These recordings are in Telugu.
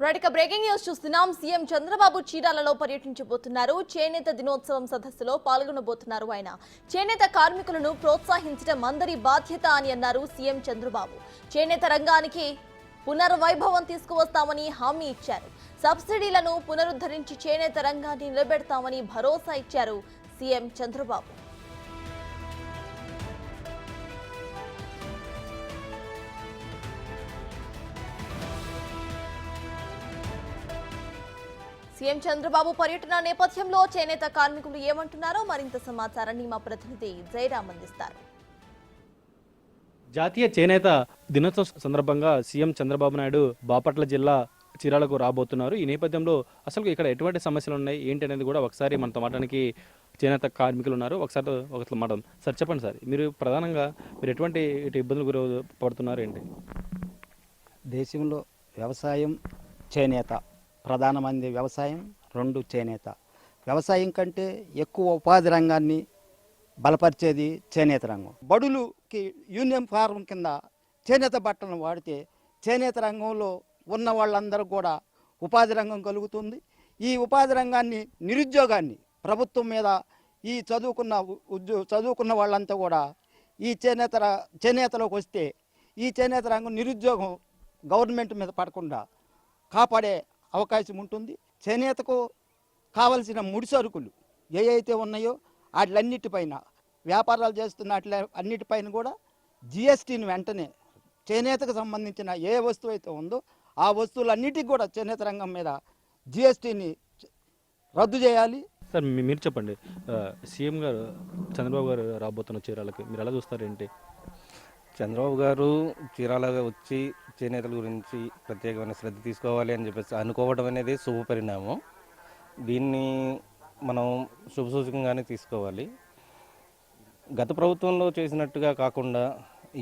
బ్రేకింగ్ న్యూస్ చూస్తున్నాం. సీఎం చంద్రబాబు చీరాలలో పర్యటించబోతున్నారు. చేనేత దినోత్సవం సదస్సులో పాల్గొనబోతున్నారు. ఆయన చేనేత కార్మికులను ప్రోత్సహించడం అందరి బాధ్యత అని అన్నారు సీఎం చంద్రబాబు. చేనేత రంగానికి పునర్వైభవం తీసుకువస్తామని హామీ ఇచ్చారు. సబ్సిడీలను పునరుద్ధరించి చేనేత రంగాన్ని నిలబెడతామని భరోసా ఇచ్చారు సీఎం చంద్రబాబు. సీఎం చంద్రబాబు పర్యటన నేపథ్యంలో చేనేత కార్మికులు ఏమంటున్నారో మరింత సమాచారాన్ని మా ప్రతినిధి జయరామ్ అందిస్తారు. జాతీయ చేనేత దినోత్సవం సందర్భంగా సీఎం చంద్రబాబు నాయుడు బాపట్ల జిల్లా చీరాలకు రాబోతున్నారు. ఈ నేపథ్యంలో అసలు ఇక్కడ ఎటువంటి సమస్యలు ఉన్నాయి ఏంటి అనేది కూడా ఒకసారి మనతో మాట్లాడడానికి చేనేత కార్మికులు ఉన్నారు. ఒకసారి మాట్లాడదాం. సార్ చెప్పండి సార్, మీరు ప్రధానంగా ఎటువంటి ఇబ్బందులు పడుతున్నారు ఏంటి? దేశంలో వ్యవసాయం, చేనేత ప్రధానమైనది. వ్యవసాయం, రెండు చేనేత. వ్యవసాయం కంటే ఎక్కువ ఉపాధి రంగాన్ని బలపరిచేది చేనేత రంగం. బడులుకి యూనియన్ ఫారం కింద చేనేత బట్టలను వాడితే చేనేత రంగంలో ఉన్న వాళ్ళందరూ కూడా ఉపాధి రంగం కలుగుతుంది. ఈ ఉపాధి రంగాన్ని, నిరుద్యోగాన్ని ప్రభుత్వం మీద ఈ చదువుకున్న వాళ్ళంతా కూడా ఈ చేనేతలోకి వస్తే ఈ చేనేత రంగం నిరుద్యోగం గవర్నమెంట్ మీద పడకుండా కాపాడే అవకాశం ఉంటుంది. చేనేతకు కావలసిన ముడి సరుకులు ఏవైతే ఉన్నాయో వాటిలన్నిటిపైన, వ్యాపారాలు చేస్తున్న అన్నిటిపైన కూడా జిఎస్టీని వెంటనే చేనేతకు సంబంధించిన ఏ వస్తువు అయితే ఉందో ఆ వస్తువులన్నిటికి కూడా చేనేత రంగం మీద జిఎస్టీని రద్దు చేయాలి. సార్ మీరు చెప్పండి, సీఎం గారు చంద్రబాబు గారు రాబోతున్న చీరాలకి మీరు ఎలా చూస్తారేంటి? చంద్రబాబు గారు చీరాలగా వచ్చి చేనేతల గురించి ప్రత్యేకమైన శ్రద్ధ తీసుకోవాలి అని చెప్పేసి అనుకోవడం అనేది శుభపరిణామం. దీన్ని మనం శుభసూచకంగానే తీసుకోవాలి. గత ప్రభుత్వంలో చేసినట్టుగా కాకుండా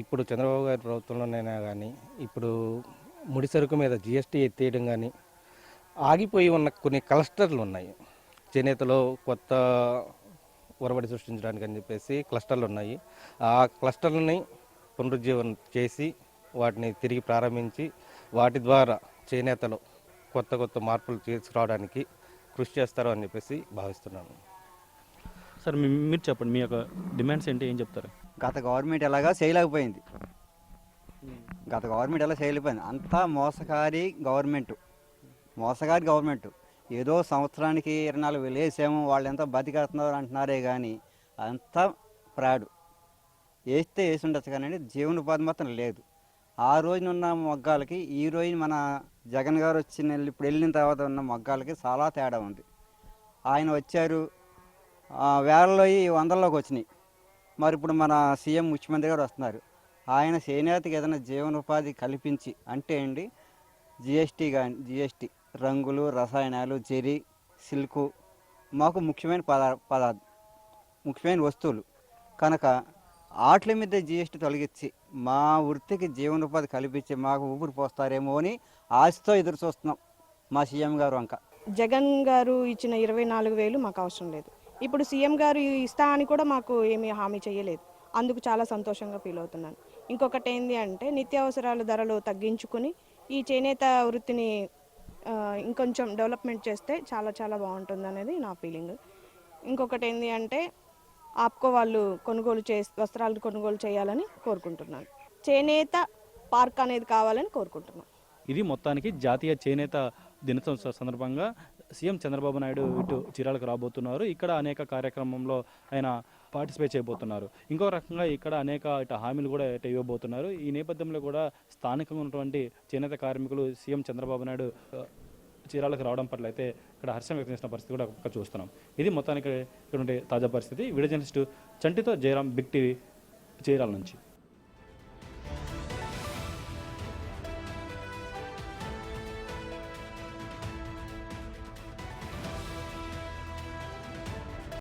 ఇప్పుడు చంద్రబాబు గారి ప్రభుత్వంలోనైనా కానీ ఇప్పుడు ముడి సరుకు మీద జిఎస్టీ ఎత్తేయడం కానీ, ఆగిపోయి ఉన్న కొన్ని క్లస్టర్లు ఉన్నాయి చేనేతలో కొత్త ఒరబడి సృష్టించడానికి అని చెప్పేసి క్లస్టర్లు ఉన్నాయి. ఆ క్లస్టర్లని పునరుజ్జీవనం చేసి వాటిని తిరిగి ప్రారంభించి వాటి ద్వారా చేనేతలో కొత్త మార్పులు తీసుకురావడానికి కృషి చేస్తారు అని చెప్పేసి భావిస్తున్నాను. సార్ మీరు చెప్పండి, మీ యొక్క డిమాండ్స్ ఏంటి, ఏం చెప్తారు? గత గవర్నమెంట్ ఎలాగా చేయలేకపోయింది. అంతా మోసగారి గవర్నమెంట్. ఏదో సంవత్సరానికి 24,000 వేసాము, వాళ్ళు ఎంత బతికేస్తున్నారు అంటున్నారే కానీ అంతా ఫ్రాడ్. వేస్తే వేసి ఉండొచ్చు కానీ జీవనోపాధి మాత్రం లేదు. ఆ రోజునున్న మొగ్గాలకి ఈ రోజు మన జగన్ గారు ఇప్పుడు వెళ్ళిన తర్వాత ఉన్న మొగ్గాలకి చాలా తేడా ఉంది. ఆయన వచ్చారు, వేలలో 100లోకి వచ్చినాయి. మరి ఇప్పుడు మన సీఎం ముఖ్యమంత్రి గారు వస్తున్నారు. ఆయన చేనేతకి ఏదైనా జీవనోపాధి కల్పించి అంటే జిఎస్టీ రంగులు, రసాయనాలు, జరీ, సిల్కు మాకు ముఖ్యమైన ముఖ్యమైన వస్తువులు కనుక వాటి మీద జిఎస్టీ తొలగించి మా వృత్తికి జీవనోపాధి కల్పించి మాకు ఊపిరి పోస్తారేమో అని ఆశతో ఎదురు చూస్తున్నాం మా సీఎం గారు వంక. జగన్ గారు ఇచ్చిన 24,000 మాకు అవసరం లేదు. ఇప్పుడు సీఎం గారు ఇస్తా అని కూడా మాకు ఏమీ హామీ చేయలేదు. అందుకు చాలా సంతోషంగా ఫీల్ అవుతున్నాను. ఇంకొకటి ఏంటి అంటే నిత్యావసరాల ధరలు తగ్గించుకుని ఈ చేనేత వృత్తిని ఇంకొంచెం డెవలప్మెంట్ చేస్తే చాలా చాలా బాగుంటుంది అనేది నా ఫీలింగ్. ఇంకొకటి ఏంటి అంటే ఆప్కో వాళ్ళు వస్త్రాలు కొనుగోలు చేయాలని కోరుకుంటున్నాను. చేనేత పార్క్ అనేది కావాలని కోరుకుంటున్నాను. ఇది మొత్తానికి జాతీయ చేనేత దినోత్సవం సందర్భంగా సీఎం చంద్రబాబు నాయుడు ఇటు చీరాలకు రాబోతున్నారు. ఇక్కడ అనేక కార్యక్రమంలో ఆయన పార్టిసిపేట్ చేయబోతున్నారు. ఇంకో రకంగా ఇక్కడ అనేక హామీలు కూడా ఇవ్వబోతున్నారు. ఈ నేపథ్యంలో కూడా స్థానికంగా ఉన్నటువంటి చేనేత కార్మికులు సీఎం చంద్రబాబు నాయుడు చీరాలకు రావడం పట్ల అయితే ఇక్కడ హర్షం వ్యక్తం చేసిన పరిస్థితి కూడా ఒక్క చూస్తున్నాం. ఇది మొత్తానికి ఇక్కడ తాజా పరిస్థితి. వీడియో జర్నలిస్టు చంటితో జయరాం, బిగ్ టీవీ, చీరాల నుంచి.